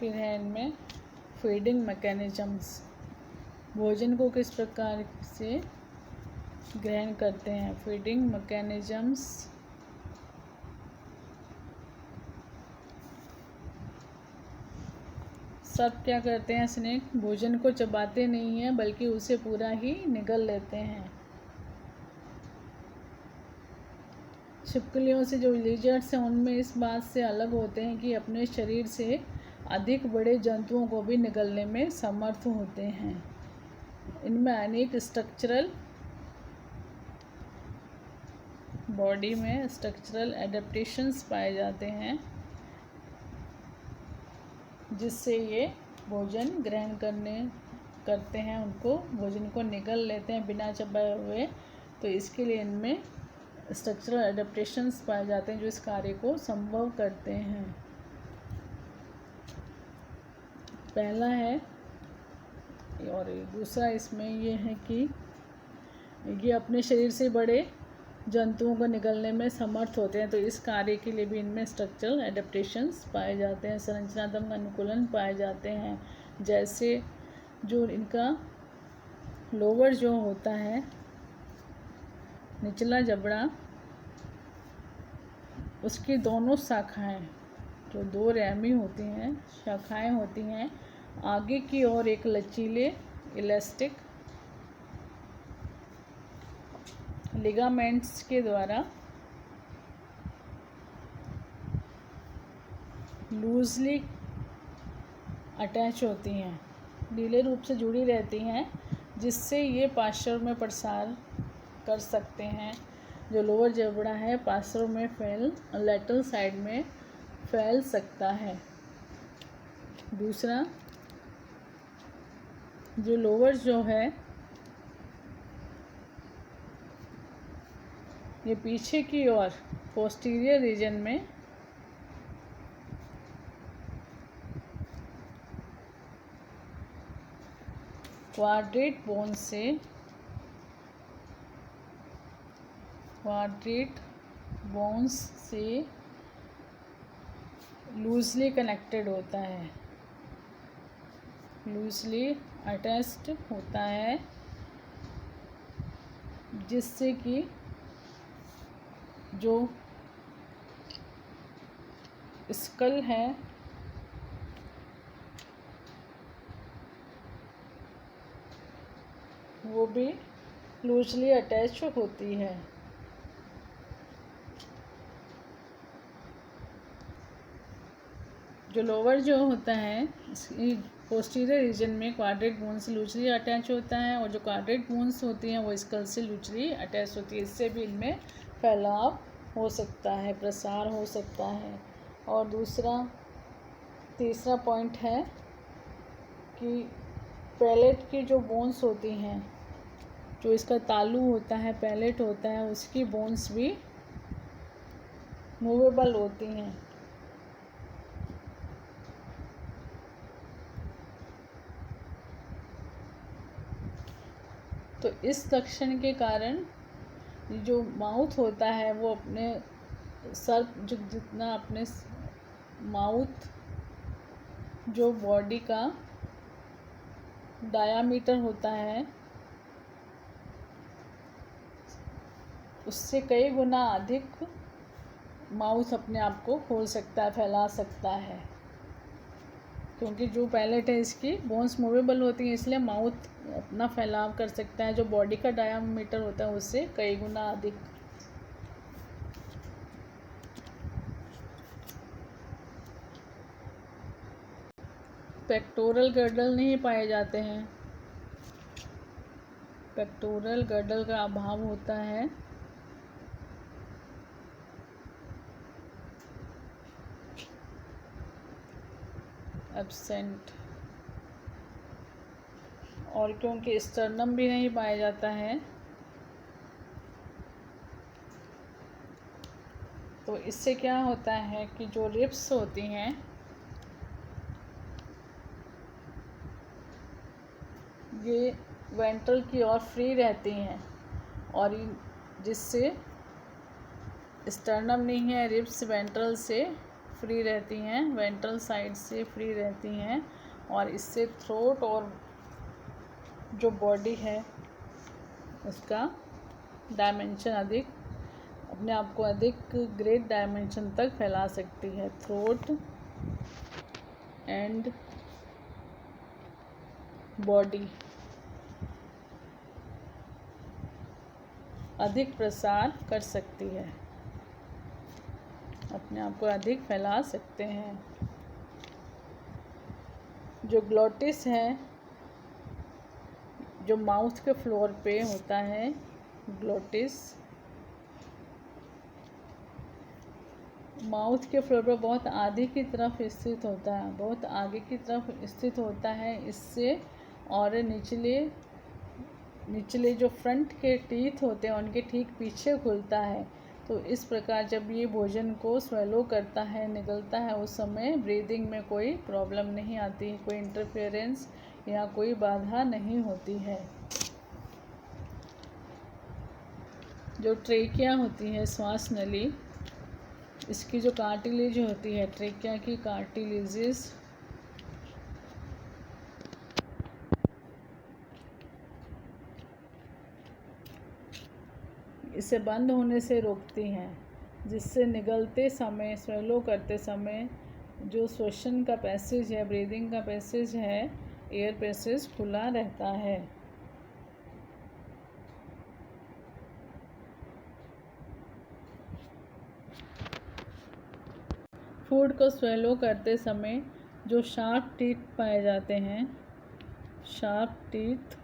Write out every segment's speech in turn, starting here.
फिर है इनमें फीडिंग मैकेनिज़म्स, भोजन को किस प्रकार से ग्रहण करते हैं। फीडिंग मैकेनिज़म्स सब क्या करते हैं, स्नेक भोजन को चबाते नहीं हैं बल्कि उसे पूरा ही निगल लेते हैं। छिपकलियों से जो लिजर्ड्स हैं उनमें इस बात से अलग होते हैं कि अपने शरीर से अधिक बड़े जंतुओं को भी निगलने में समर्थ होते हैं। इनमें अनेक बॉडी में स्ट्रक्चरल एडेप्टेशंस पाए जाते हैं जिससे ये भोजन ग्रहण करते हैं, उनको भोजन को निगल लेते हैं बिना चबाए हुए। तो इसके लिए इनमें स्ट्रक्चरल एडेप्टेशंस पाए जाते हैं जो इस कार्य को संभव करते हैं। पहला है, और दूसरा इसमें ये है कि ये अपने शरीर से बड़े जंतुओं को निगलने में समर्थ होते हैं। तो इस कार्य के लिए भी इनमें स्ट्रक्चरल एडेप्टेशंस पाए जाते हैं, संरचनात्मक अनुकूलन पाए जाते हैं। जैसे जो इनका लोअर जो होता है, निचला जबड़ा, उसकी दोनों शाखाएं, जो दो रेमी होती हैं, शाखाएं होती हैं, आगे की ओर एक लचीले इलास्टिक लिगामेंट्स के द्वारा लूजली अटैच होती हैं, ढीले रूप से जुड़ी रहती हैं, जिससे ये पार्श्व में प्रसार कर सकते हैं। जो लोअर जबड़ा है पार्श्व में लैटरल साइड में फैल सकता है। दूसरा, जो लोअर जो है ये पीछे की ओर पोस्टीरियर रीजन में क्वाड्रेट बोन्स से लूजली कनेक्टेड होता है, लूजली अटैच्ड होता है, जिससे कि जो स्कल है वो भी लूजली अटैच होती है। जो लोअर जो होता है इसकी पोस्टीरियर रीजन में क्वाड्रेट बोन से लूजली अटैच होता है, और जो क्वाड्रेट बोन्स होती हैं वो स्कल से लूजली अटैच होती है। इससे भी इनमें फैलाव हो सकता है, प्रसार हो सकता है। और तीसरा पॉइंट है कि पैलेट की जो बोन्स होती हैं, जो इसका तालू होता है, पैलेट होता है, उसकी बोन्स भी मूवेबल होती हैं। तो इस लक्षण के कारण जो माउथ होता है वो अपने जितना अपने माउथ जो बॉडी का डायामीटर होता है उससे कई गुना अधिक माउथ अपने आप को खोल सकता है, फैला सकता है, क्योंकि जो पैलेट है इसकी बोन्स मूवेबल होती हैं, इसलिए माउथ अपना फैलाव कर सकता है जो बॉडी का डायामीटर होता है उससे कई गुना अधिक। पेक्टोरल गर्डल नहीं पाए जाते हैं, पेक्टोरल गर्डल का अभाव होता है। एब्सेंट। और क्योंकि स्टर्नम भी नहीं पाया जाता है तो इससे क्या होता है कि जो रिब्स होती हैं ये वेंट्रल की ओर फ्री रहती हैं, और जिससे स्टर्नम नहीं है, रिब्स वेंट्रल से फ्री रहती हैं, वेंट्रल साइड से फ्री रहती हैं, और इससे थ्रोट और जो बॉडी है उसका डायमेंशन अधिक, अपने आप को अधिक ग्रेट डायमेंशन तक फैला सकती है। थ्रोट एंड बॉडी अधिक प्रसार कर सकती है, अपने आप को अधिक फैला सकते हैं। जो ग्लोटिस है, जो माउथ के फ्लोर पे होता है, ग्लोटिस माउथ के फ्लोर पर बहुत आगे की तरफ स्थित होता है, बहुत आगे की तरफ स्थित होता है इससे, और निचले जो फ्रंट के टीथ होते हैं उनके ठीक पीछे खुलता है। तो इस प्रकार जब ये भोजन को स्वेलो करता है, निगलता है, उस समय ब्रीदिंग में कोई प्रॉब्लम नहीं आती, कोई इंटरफेरेंस या कोई बाधा नहीं होती है। जो ट्रेकिया होती है, श्वास नली, इसकी जो कार्टिलेज होती है, ट्रेकिया की कार्टिलेजेस इसे बंद होने से रोकती हैं, जिससे निगलते समय, स्वेलो करते समय जो श्वसन का पैसेज है, ब्रीदिंग का पैसेज है, एयर पैसेज खुला रहता है। फूड को स्वेलो करते समय जो शार्प टीथ पाए जाते हैं, शार्प टीथ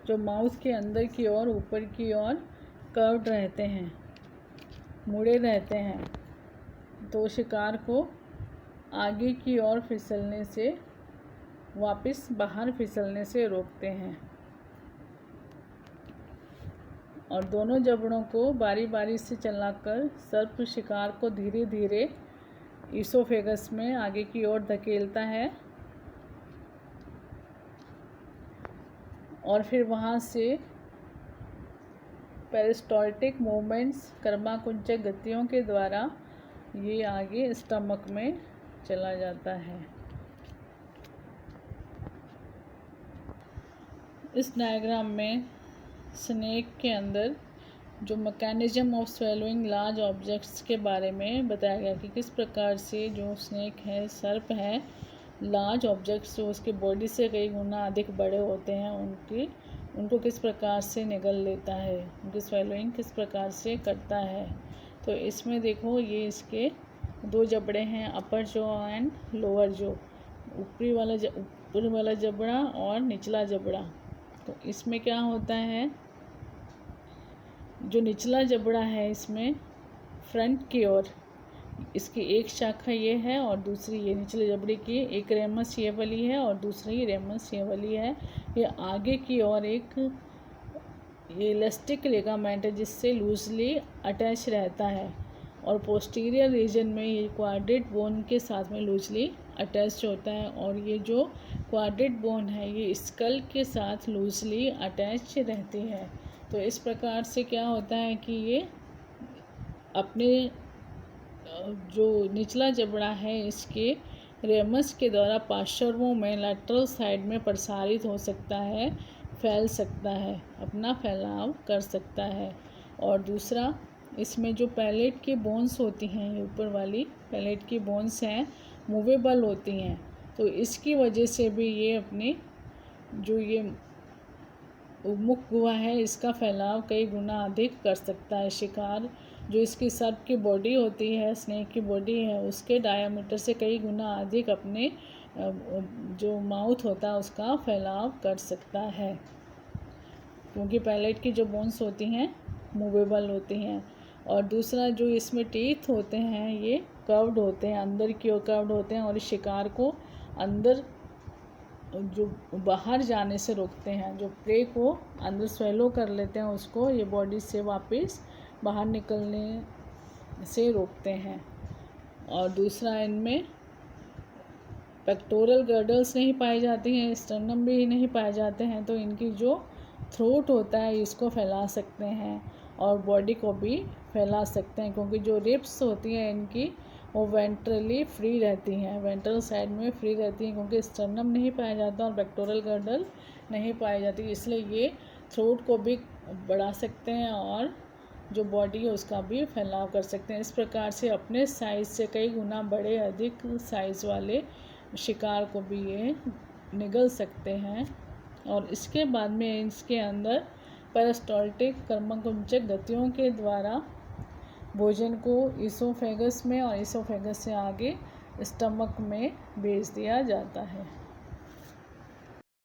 जो माउथ के अंदर की ओर, ऊपर की ओर कर्व्ड रहते हैं, मुड़े रहते हैं, तो शिकार को आगे की ओर फिसलने से, वापस बाहर फिसलने से रोकते हैं। और दोनों जबड़ों को बारी बारी से चलाकर सर्प शिकार को धीरे धीरे ईसोफेगस में आगे की ओर धकेलता है, और फिर वहाँ से पेरिस्टॉल्टिक मूवमेंट्स, कर्माकुंचक गतियों के द्वारा ये आगे स्टमक में चला जाता है। इस डायग्राम में स्नेक के अंदर जो mechanism of swallowing large objects के बारे में बताया गया कि किस प्रकार से जो स्नेक है, सर्प है, लार्ज ऑब्जेक्ट्स जो उसकी बॉडी से कई गुना अधिक बड़े होते हैं उनको किस प्रकार से निगल लेता है, उनकी स्वेलोइंग किस प्रकार से करता है। तो इसमें देखो, ये इसके दो जबड़े हैं, अपर जो एंड लोअर जो, ऊपरी वाला जबड़ा और निचला जबड़ा। तो इसमें क्या होता है, जो निचला जबड़ा है इसमें फ्रंट की ओर इसकी एक शाखा ये है और दूसरी ये निचले जबड़े की, एक रेमस ये वाली है और दूसरी रेमस ये वाली है। ये आगे की ओर एक ये इलास्टिक लिगामेंट है जिससे लूजली अटैच रहता है, और पोस्टीरियर रीजन में ये क्वाड्रेट बोन के साथ में लूजली अटैच होता है, और ये जो क्वाड्रेट बोन है ये स्कल के साथ लूजली अटैच रहती है। तो इस प्रकार से क्या होता है कि ये अपने जो निचला जबड़ा है इसके रेमस के द्वारा पार्श्वों में लैटरल साइड में प्रसारित हो सकता है, फैल सकता है, अपना फैलाव कर सकता है। और दूसरा, इसमें जो पैलेट की बोन्स होती हैं, ऊपर वाली पैलेट की बोन्स हैं, मूवेबल होती हैं, तो इसकी वजह से भी ये अपनी जो ये मुख गुहा है इसका फैलाव कई गुना अधिक कर सकता है। शिकार जो इसकी सर्प की बॉडी होती है, स्नेक की बॉडी है, उसके डायामीटर से कई गुना अधिक अपने जो माउथ होता है उसका फैलाव कर सकता है, क्योंकि पैलेट की जो बोन्स होती हैं मूवेबल होती हैं। और दूसरा, जो इसमें टीथ होते हैं ये कर्व्ड होते हैं, अंदर की ओर कर्व्ड होते हैं, और इस शिकार को अंदर जो बाहर जाने से रोकते हैं, जो प्रे को अंदर स्वेलो कर लेते हैं उसको ये बॉडी से वापस बाहर निकलने से रोकते हैं। और दूसरा, इनमें पेक्टोरल गर्डल्स नहीं पाई जाती हैं, स्टर्नम भी नहीं पाए जाते हैं, तो इनकी जो थ्रोट होता है इसको फैला सकते हैं और बॉडी को भी फैला सकते हैं, क्योंकि जो रिब्स होती हैं इनकी वो वेंट्रली फ्री रहती हैं, वेंट्रल साइड में फ्री रहती हैं, क्योंकि स्टर्नम नहीं पाया जाता और पेक्टोरल गर्डल नहीं पाई जाती, इसलिए ये थ्रोट को भी बढ़ा सकते हैं और जो बॉडी है उसका भी फैलाव कर सकते हैं। इस प्रकार से अपने साइज़ से कई गुना बड़े अधिक साइज़ वाले शिकार को भी ये निगल सकते हैं। और इसके बाद में इसके अंदर पेरिस्टाल्टिक कर्मकुंचक गतियों के द्वारा भोजन को ईसोफेगस में और ईसोफेगस से आगे स्टमक में भेज दिया जाता है।